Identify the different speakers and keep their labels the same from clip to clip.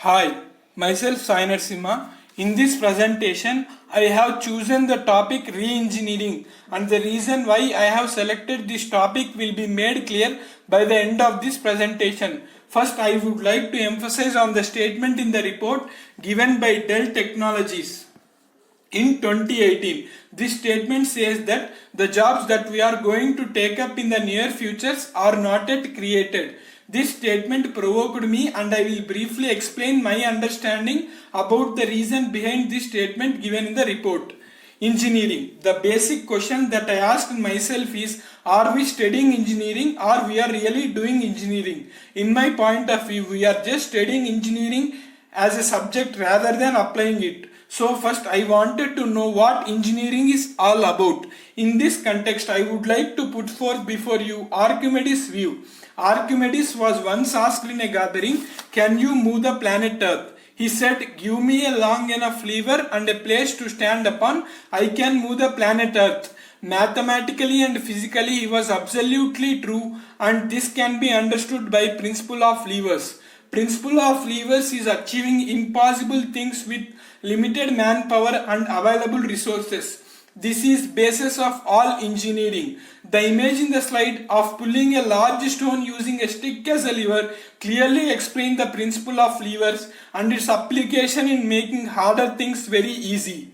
Speaker 1: Hi, myself Sai Narasimha. In this presentation, I have chosen the topic re-engineering, and the reason why I have selected this topic will be made clear by the end of this presentation. First, I would like to emphasize on the statement in the report given by Dell Technologies. In 2018, this statement says that the jobs that we are going to take up in the near futures are not yet created. This statement provoked me, and I will briefly explain my understanding about the reason behind this statement given in the report. Engineering. The basic question that I asked myself is, are we studying engineering or we are really doing engineering? In my point of view, we are just studying engineering as a subject rather than applying it. So first I wanted to know what engineering is all about. In this context, I would like to put forth before you Archimedes' view. Archimedes was once asked in a gathering, can you move the planet Earth? He said, give me a long enough lever and a place to stand upon, I can move the planet Earth. Mathematically and physically he was absolutely true, and this can be understood by principle of levers. Principle of levers is achieving impossible things with limited manpower and available resources. This is basis of all engineering. The image in the slide of pulling a large stone using a stick as a lever clearly explains the principle of levers and its application in making harder things very easy.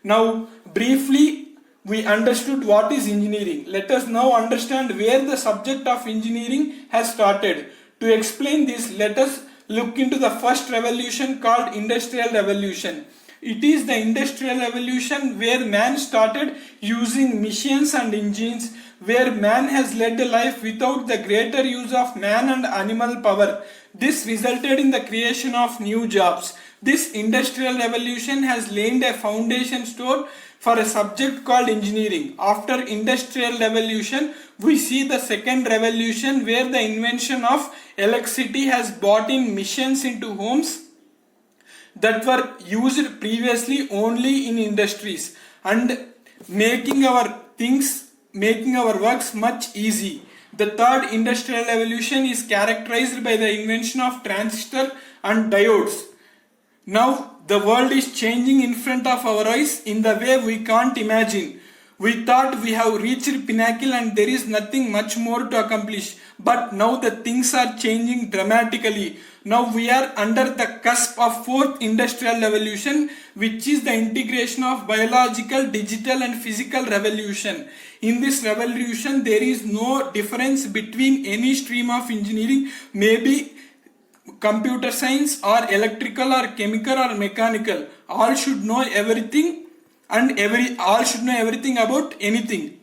Speaker 1: Now, briefly, we understood what is engineering. Let us now understand where the subject of engineering has started. To explain this, let us look into the first revolution called Industrial Revolution. It is the Industrial Revolution where man started using machines and engines, where man has led a life without the greater use of man and animal power. This resulted in the creation of new jobs. This Industrial Revolution has laid a foundation stone for a subject called engineering. After Industrial Revolution, we see the second revolution where the invention of electricity has brought in machines into homes that were used previously only in industries and making our works much easy. The third industrial revolution is characterized by the invention of transistor and diodes. Now the world is changing in front of our eyes in the way we can't imagine. We thought we have reached pinnacle and there is nothing much more to accomplish. But now the things are changing dramatically. Now we are under the cusp of fourth industrial revolution, which is the integration of biological, digital and physical revolution. In this revolution, there is no difference between any stream of engineering, maybe computer science or electrical or chemical or mechanical. All should know everything and all should know everything about anything.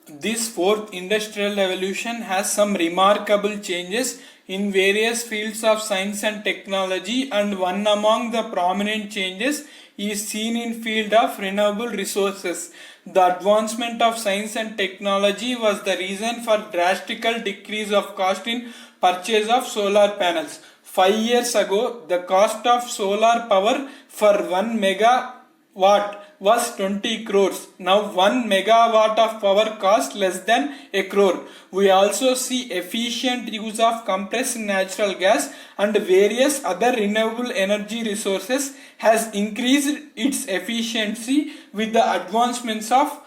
Speaker 1: This fourth industrial revolution has some remarkable changes in various fields of science and technology, and one among the prominent changes is seen in field of renewable resources. The advancement of science and technology was the reason for drastical decrease of cost in purchase of solar panels. 5 years ago, the cost of solar power for 1 megawatt was 20 crores. Now 1 megawatt of power costs less than a crore. We also see efficient use of compressed natural gas and various other renewable energy resources has increased its efficiency with the advancements of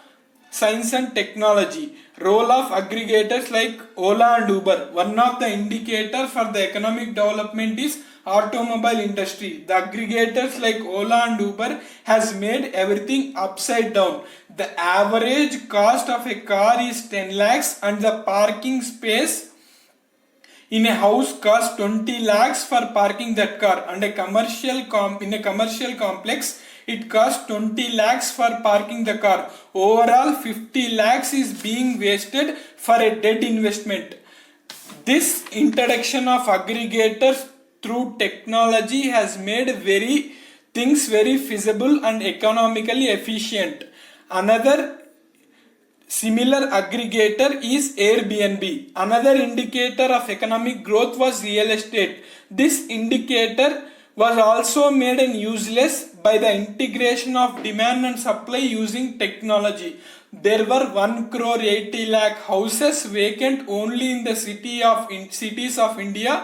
Speaker 1: science and technology. Role of aggregators like Ola and Uber. One of the indicators for the economic development is automobile industry. The aggregators like Ola and Uber has made everything upside down. The average cost of a car is 10 lakhs and the parking space in a house costs 20 lakhs for parking that car, and in a commercial complex it costs 20 lakhs for parking the car. Overall 50 lakhs is being wasted for a dead investment. This introduction of aggregators through technology has made things very feasible and economically efficient. Another similar aggregator is Airbnb. Another indicator of economic growth was real estate. This indicator was also made useless by the integration of demand and supply using technology. There were 1 crore 80 lakh houses vacant only in the cities of India,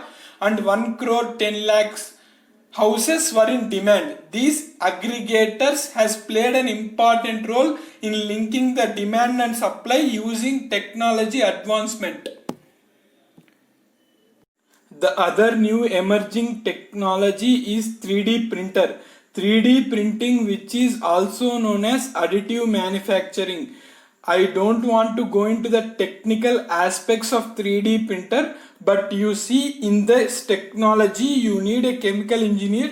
Speaker 1: and 1 crore 10 lakhs houses were in demand. These aggregators has played an important role in linking the demand and supply using technology advancement. The other new emerging technology is 3D printer. 3D printing, which is also known as additive manufacturing. I don't want to go into the technical aspects of 3D printer, but you see, in this technology you need a chemical engineer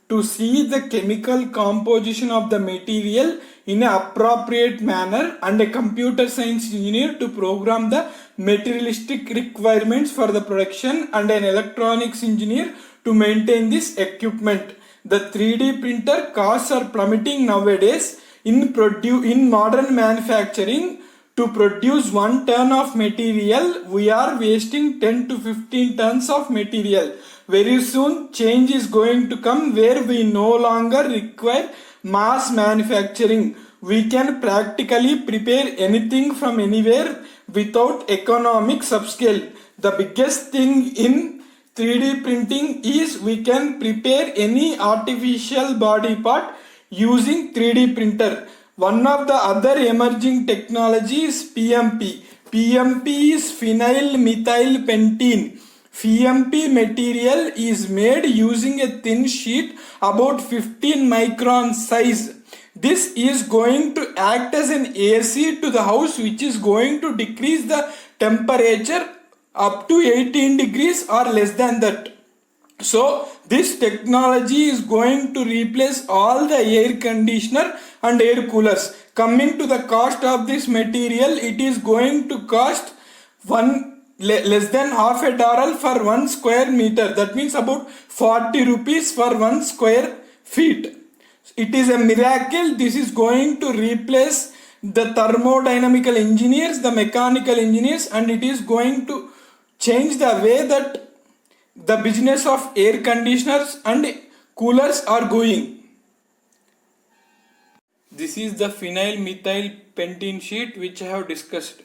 Speaker 1: to see the chemical composition of the material in an appropriate manner, and a computer science engineer to program the materialistic requirements for the production, and an electronics engineer to maintain this equipment. The 3D printer costs are plummeting nowadays. In modern manufacturing, to produce 1 ton of material, we are wasting 10 to 15 tons of material. Very soon change is going to come where we no longer require mass manufacturing. We can practically prepare anything from anywhere without economic subscale. The biggest thing in 3D printing is we can prepare any artificial body part using 3D printer. One of the other emerging technologies is PMP. PMP is phenyl methyl pentene. PMP material is made using a thin sheet about 15 micron size. This is going to act as an AC to the house, which is going to decrease the temperature up to 18 degrees or less than that. So this technology is going to replace all the air conditioner and air coolers. Coming to the cost of this material, it is going to cost less than half a dollar for 1 square meter. That means about 40 rupees for 1 square feet. It is a miracle. This is going to replace the thermodynamical engineers, the mechanical engineers, and it is going to change the way that the business of air conditioners and coolers are going. This is the phenyl methyl pentene sheet which I have discussed.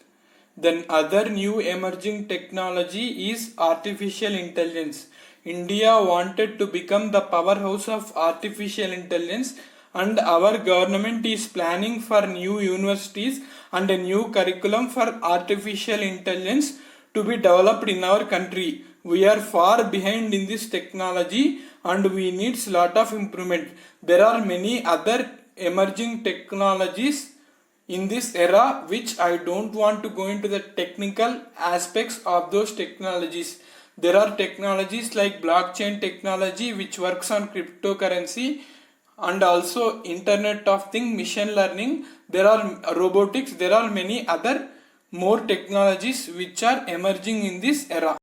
Speaker 1: Then other new emerging technology is artificial intelligence. India wanted to become the powerhouse of artificial intelligence, and our government is planning for new universities and a new curriculum for artificial intelligence to be developed in our country. We are far behind in this technology and we need a lot of improvement. There are many other emerging technologies in this era which I don't want to go into the technical aspects of those technologies. There are technologies like blockchain technology which works on cryptocurrency, and also Internet of Things, machine learning. There are robotics. There are many other more technologies which are emerging in this era.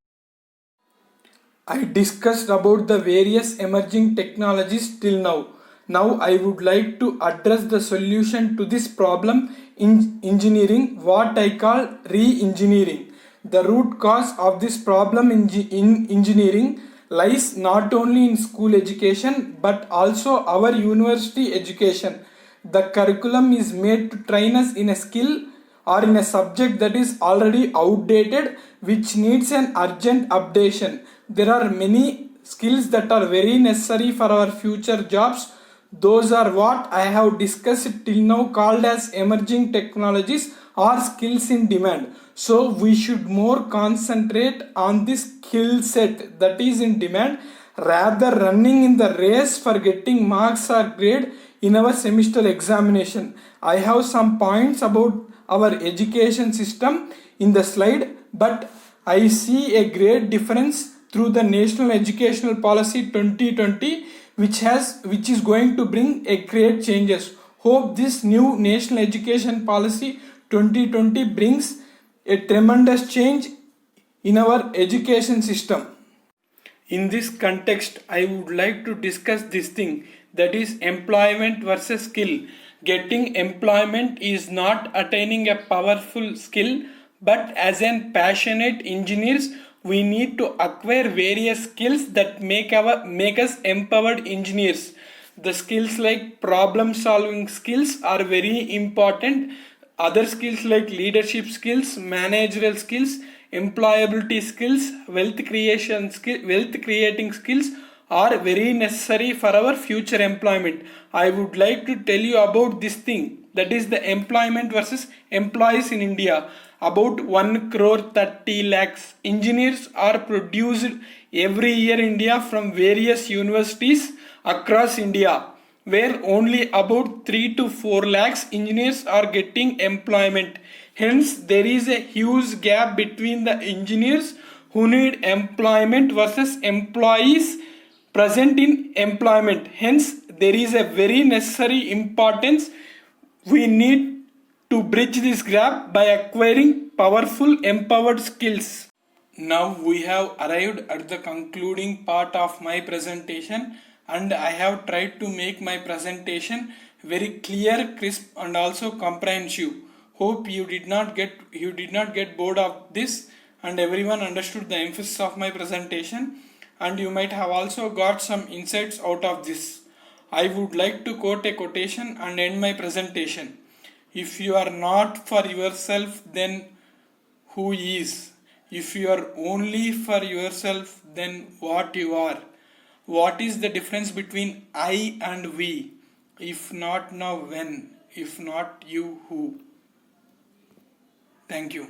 Speaker 1: I discussed about the various emerging technologies till now. Now I would like to address the solution to this problem in engineering, what I call re-engineering. The root cause of this problem in engineering lies not only in school education but also our university education. The curriculum is made to train us in a skill or in a subject that is already outdated, which needs an urgent updation. There are many skills that are very necessary for our future jobs. Those are what I have discussed till now, called as emerging technologies or skills in demand. So we should more concentrate on this skill set that is in demand rather running in the race for getting marks or grade in our semester examination. I have some points about our education system in the slide, but I see a great difference through the National Educational Policy 2020 which is going to bring a great changes. Hope this new National Education Policy 2020 brings a tremendous change in our education system. In this context, I would like to discuss this thing, that is employment versus skill. Getting employment is not attaining a powerful skill, but as an passionate engineers, we need to acquire various skills that make us empowered engineers. The skills like problem solving skills are very important. Other skills like leadership skills, managerial skills, employability skills, wealth creating skills are very necessary for our future employment. I would like to tell you about this thing, that is the employment versus employees in India. About 1 crore 30 lakhs engineers are produced every year in India from various universities across India, where only about 3 to 4 lakhs engineers are getting employment. Hence, there is a huge gap between the engineers who need employment versus employees present in employment. Hence, there is a very necessary importance. We need to bridge this gap by acquiring powerful empowered skills. Now we have arrived at the concluding part of my presentation, and I have tried to make my presentation very clear, crisp and also comprehensive. Hope you did not get bored of this, and everyone understood the emphasis of my presentation, and you might have also got some insights out of this. I would like to quote a quotation and end my presentation. If you are not for yourself, then who is? If you are only for yourself, then what you are? What is the difference between I and we? If not now, when? If not you, who? Thank you.